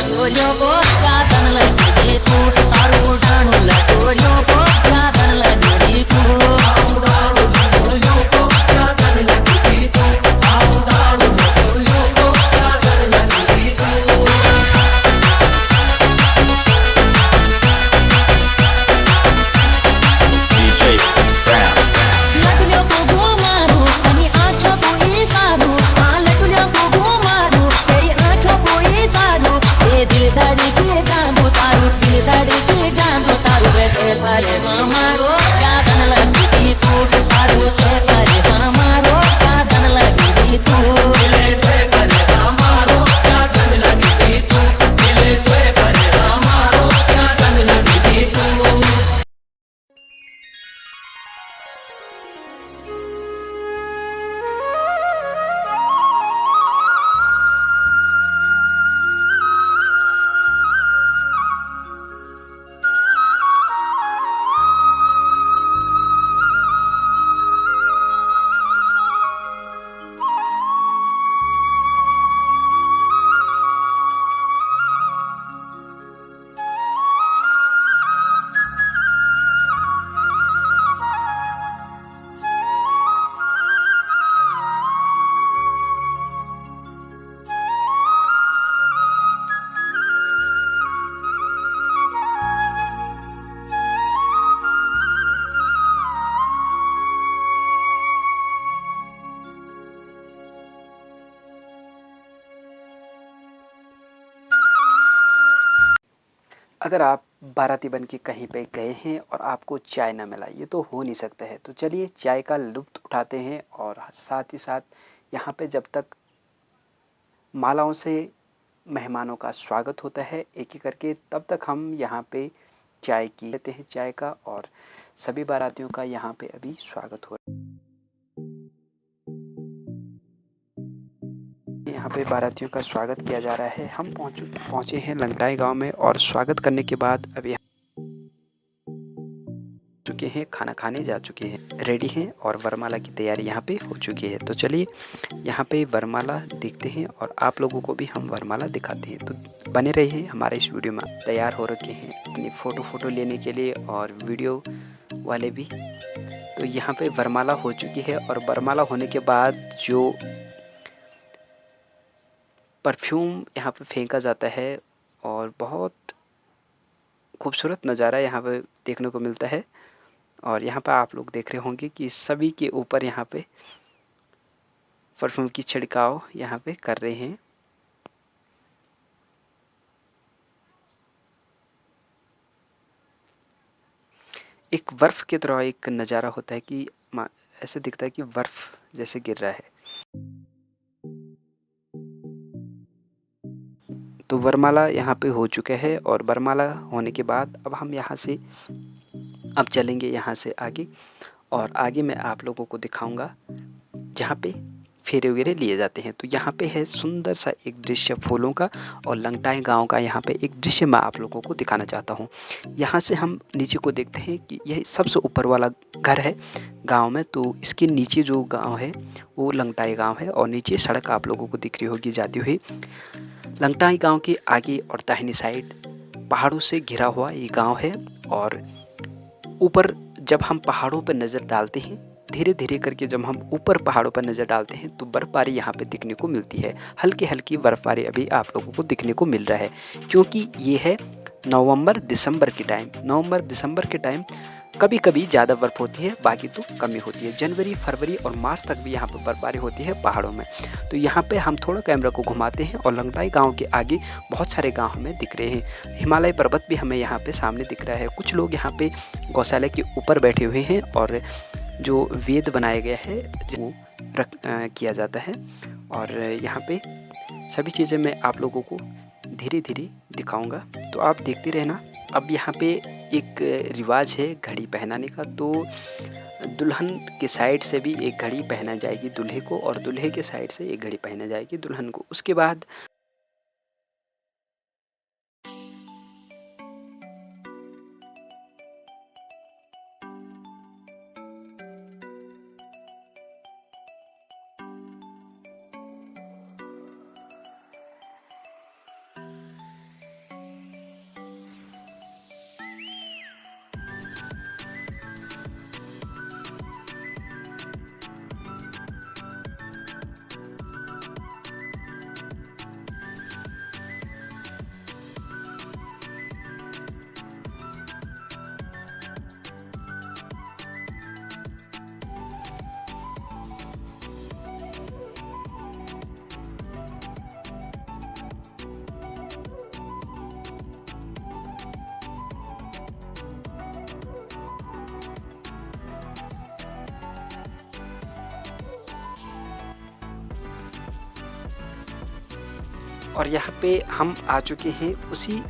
लटोरियों को चादन लगी दे तू तारू डानू लटोरियों को चादन लगी तू दारू लटोरियों को चादन लगी तू दारू लटोरियों को चादन लगी तू परे हमारो चादन लगी तू तारू से परे हमारो चादन लगी तू दिले पे परे हमारो चादन लगी तू दिले पे परे हमारो चादन लगी तू। अगर आप बाराती बन के कहीं पे गए हैं और आपको चाय ना मिला, ये तो हो नहीं सकता है। तो चलिए चाय का लुत्फ़ उठाते हैं और साथ ही साथ यहाँ पे जब तक मालाओं से मेहमानों का स्वागत होता है एक एक करके, तब तक हम यहाँ पे चाय की लेते हैं चाय का, और सभी बारातियों का यहाँ पे अभी स्वागत हो रहा है। यहाँ पे बारातियों का स्वागत किया जा रहा है। हम पहुँचे हैं लंगटाई गांव में, और स्वागत करने के बाद अभी चुके हैं, खाना खाने जा चुके हैं, रेडी हैं और वरमाला की तैयारी यहाँ पे हो चुकी है। तो चलिए यहाँ पे वरमाला देखते हैं और आप लोगों को भी हम वरमाला दिखाते हैं। तो बने रहिए हमारे इस वीडियो में। तैयार हो रखे हैं अपनी फ़ोटो लेने के लिए, और वीडियो वाले भी। तो यहाँ पे वरमाला हो चुकी है, और वरमाला होने के बाद जो परफ्यूम यहाँ पे फेंका जाता है, और बहुत खूबसूरत नज़ारा यहाँ पे देखने को मिलता है। और यहाँ पर आप लोग देख रहे होंगे कि सभी के ऊपर यहाँ पे परफ्यूम की छिड़काव यहाँ पे कर रहे हैं। एक बर्फ़ की तरह एक नज़ारा होता है कि ऐसे दिखता है कि बर्फ़ जैसे गिर रहा है। तो वरमाला यहाँ पे हो चुका है, और वरमाला होने के बाद अब हम यहाँ से अब चलेंगे यहाँ से आगे, और आगे मैं आप लोगों को दिखाऊंगा जहाँ पे फेरे वगैरह लिए जाते हैं। तो यहाँ पे है सुंदर सा एक दृश्य फूलों का, और लंगटाई गांव का यहाँ पे एक दृश्य मैं आप लोगों को दिखाना चाहता हूँ। यहाँ से हम नीचे को देखते हैं कि यह सबसे ऊपर वाला घर है गांव में। तो इसके नीचे जो गांव है वो लंगटाई गांव है, और नीचे सड़क आप लोगों को दिख रही होगी जाती हुई। लंगटाई गांव के आगे और दाहिनी साइड पहाड़ों से घिरा हुआ ये गाँव है। और ऊपर जब हम पहाड़ों पर नज़र डालते हैं, धीरे धीरे करके जब हम ऊपर पहाड़ों पर नज़र डालते हैं, तो बर्फ़बारी यहाँ पे दिखने को मिलती है। हल्की हल्की बर्फ़बारी अभी आप लोगों को दिखने को मिल रहा है, क्योंकि ये है नवंबर दिसंबर के टाइम। नवंबर दिसंबर के टाइम कभी कभी ज़्यादा बर्फ़ होती है, बाकी तो कमी होती है। जनवरी फरवरी और मार्च तक भी यहाँ पर बर्फ़बारी होती है पहाड़ों में। तो यहाँ पे हम थोड़ा कैमरा को घुमाते हैं, और लंगटाई गांव के आगे बहुत सारे गांव हमें दिख रहे हैं। हिमालय पर्वत भी हमें यहाँ पे सामने दिख रहा है। कुछ लोग यहाँ पे गौशाला के ऊपर बैठे हुए हैं, और जो वेद बनाया गया है वो किया जाता है। और यहाँ पे सभी चीज़ें मैं आप लोगों को धीरे धीरे दिखाऊंगा, तो आप देखते रहना। अब यहाँ पे एक रिवाज है घड़ी पहनाने का। तो दुल्हन के साइड से भी एक घड़ी पहना जाएगी दूल्हे को, और दूल्हे के साइड से एक घड़ी पहना जाएगी दुल्हन को। उसके बाद और यहाँ पे हम आ चुके हैं उसी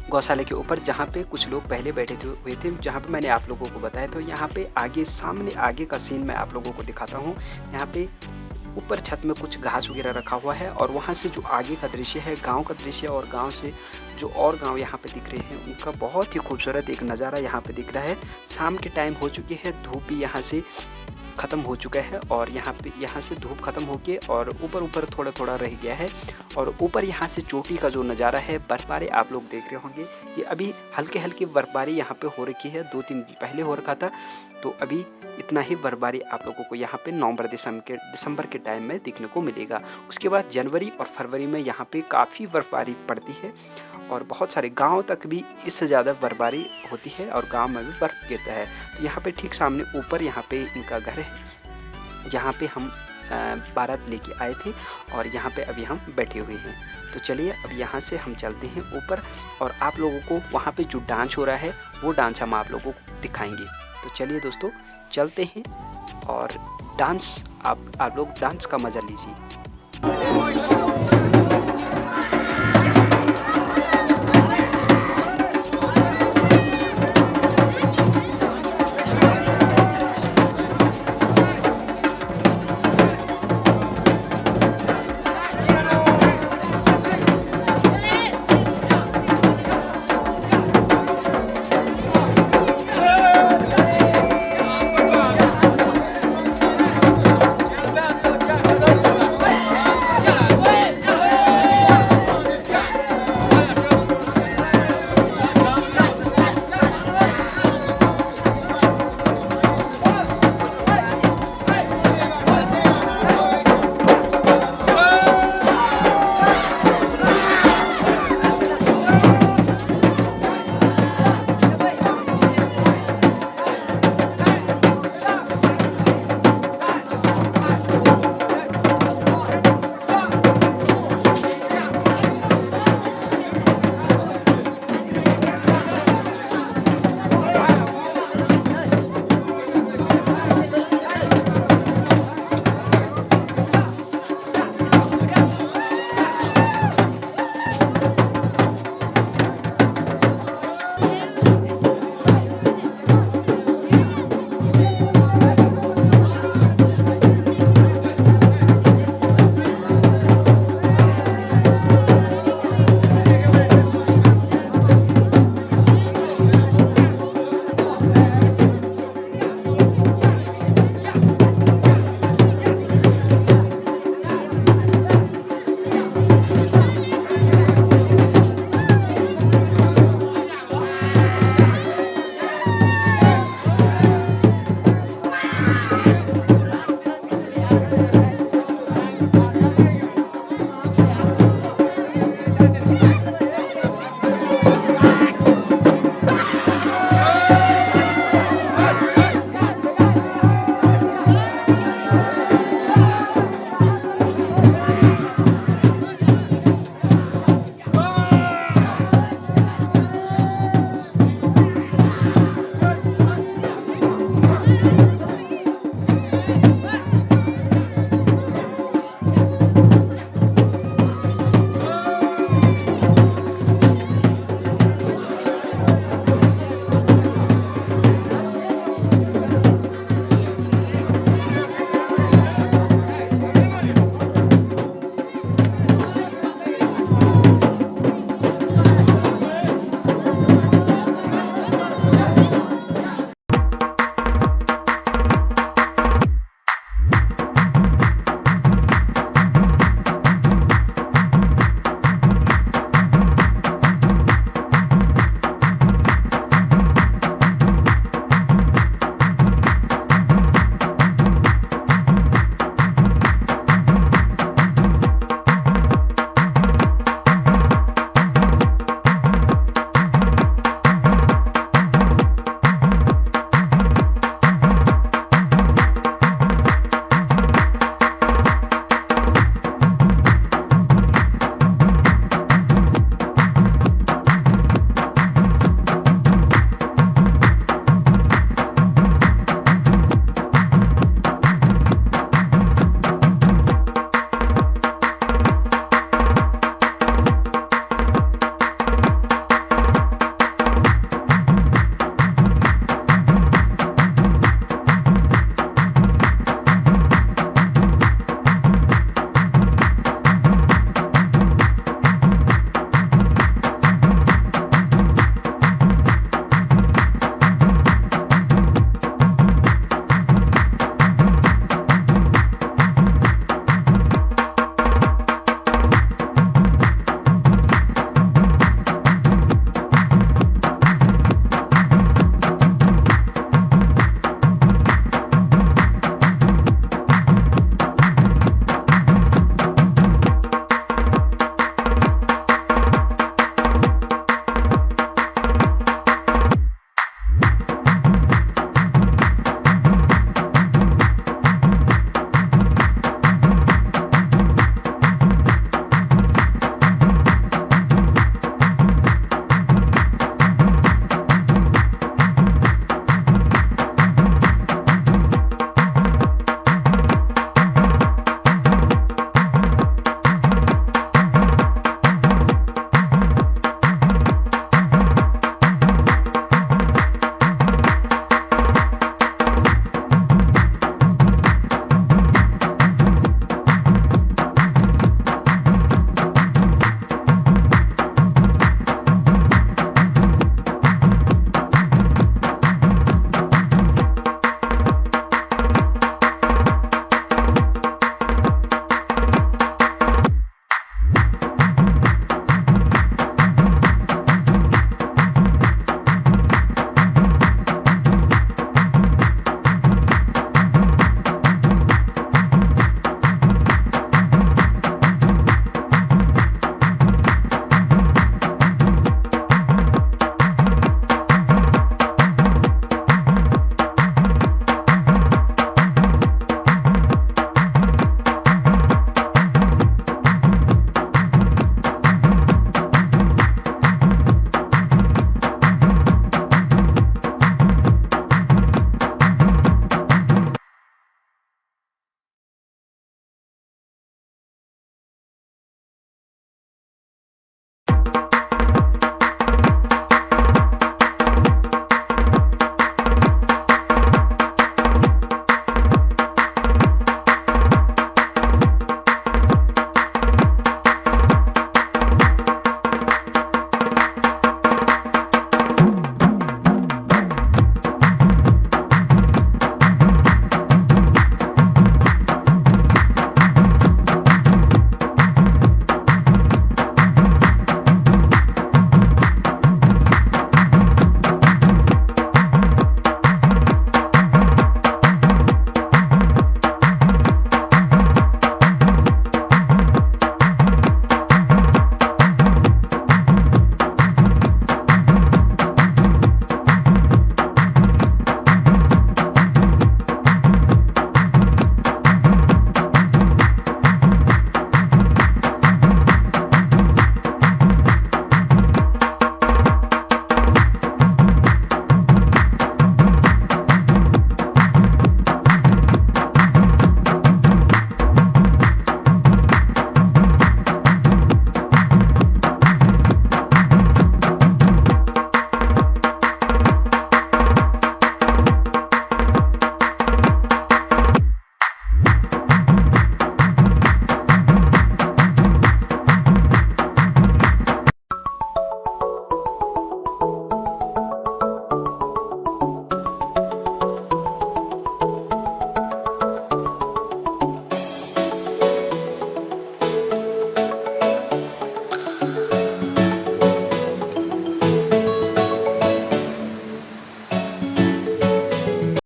गौशाले के ऊपर जहाँ पे कुछ लोग पहले बैठे हुए थे, जहाँ पे मैंने आप लोगों को बताया। तो यहाँ पे आगे सामने आगे का सीन मैं आप लोगों को दिखाता हूँ। यहाँ पे ऊपर छत में कुछ घास वगैरह रखा हुआ है और वहाँ से जो आगे का दृश्य है गांव का दृश्य, और गांव से जो और गांव यहाँ पे दिख रहे हैं उनका बहुत ही खूबसूरत एक नज़ारा यहाँ पे दिख रहा है। शाम के टाइम हो चुकी है, धूप भी यहाँ से ख़त्म हो चुका है और यहाँ से धूप ख़त्म होके और ऊपर थोड़ा थोड़ा रह गया है। और ऊपर यहाँ से चोटी का जो नज़ारा है, बर्फबारी आप लोग देख रहे होंगे कि अभी हल्के हल्की बर्फबारी यहाँ पे हो रखी है। 2-3 दिन पहले हो रखा था, तो अभी इतना ही बर्फबारी आप लोगों को यहाँ पे नवंबर दिसंबर के टाइम में देखने को मिलेगा। उसके बाद जनवरी और फरवरी में यहाँ पे काफ़ी बर्फबारी पड़ती है और बहुत सारे गाँव तक भी इससे ज़्यादा बर्फबारी होती है और गाँव में भी बर्फ़ गिरता है। तो यहाँ पे ठीक सामने ऊपर यहाँ पे इनका घर है, जहाँ पे हम बारात लेके आए थे और यहाँ पे अभी हम बैठे हुए हैं। तो चलिए अब यहाँ से हम चलते हैं ऊपर और आप लोगों को वहाँ पे जो डांस हो रहा है वो डांस हम आप लोगों को दिखाएंगे। तो चलिए दोस्तों चलते हैं और डांस आप लोग डांस का मज़ा लीजिए।